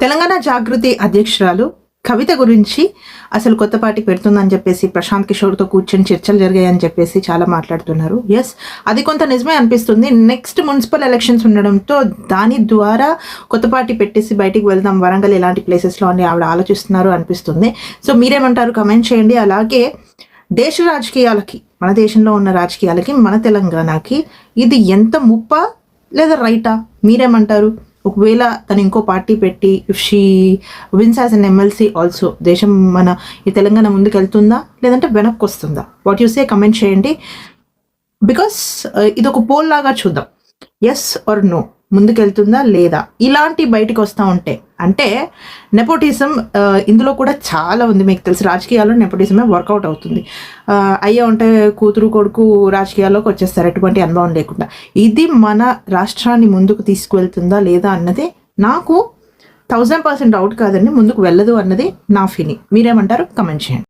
తెలంగాణ జాగృతి అధ్యక్షురాలు కవిత గురించి అసలు కొత్త పార్టీ పెడుతుందని చెప్పేసి ప్రశాంత్ కిషోర్తో కూర్చొని చర్చలు జరిగాయని చెప్పేసి చాలా మాట్లాడుతున్నారు. ఎస్, అది కొంత నిజమే అనిపిస్తుంది. నెక్స్ట్ మున్సిపల్ ఎలక్షన్స్ ఉండడంతో దాని ద్వారా కొత్త పార్టీ పెట్టేసి బయటికి వెళ్దాం వరంగల్ ఇలాంటి ప్లేసెస్లో అని ఆవిడ ఆలోచిస్తున్నారు అనిపిస్తుంది. సో మీరేమంటారు కమెంట్ చేయండి. అలాగే దేశ రాజకీయాలకి, మన దేశంలో ఉన్న రాజకీయాలకి, మన తెలంగాణకి ఇది ఎంత ముప్పా లేదా రైటా? మీరేమంటారు? ఒకవేళ తను ఇంకో పార్టీ పెట్టి if she wins as an MLC also దేశం మన ఈ తెలంగాణ ముందుకు వెళ్తుందా లేదంటే వెనక్కి వస్తుందా? వాట్ యు సే కమెంట్ చేయండి. బికాస్ ఇది ఒక పోల్ లాగా చూద్దాం. ఎస్ ఆర్ నో, ముందుకెళ్తుందా లేదా? ఇలాంటి బయటకు వస్తూ ఉంటే అంటే నెపోటిజం ఇందులో కూడా చాలా ఉంది. మీకు తెలుసు రాజకీయాల్లో నెపోటిజమే వర్కౌట్ అవుతుంది. అయ్యా ఉంటే కూతురు కొడుకు రాజకీయాల్లోకి వచ్చేస్తారు ఎటువంటి అనుభవం లేకుండా. ఇది మన రాష్ట్రాన్ని ముందుకు తీసుకువెళ్తుందా లేదా అన్నది నాకు 1000% డౌట్ కాదండి. ముందుకు వెళ్ళదు అన్నది నా ఫీలింగ్. మీరేమంటారు కమెంట్ చేయండి.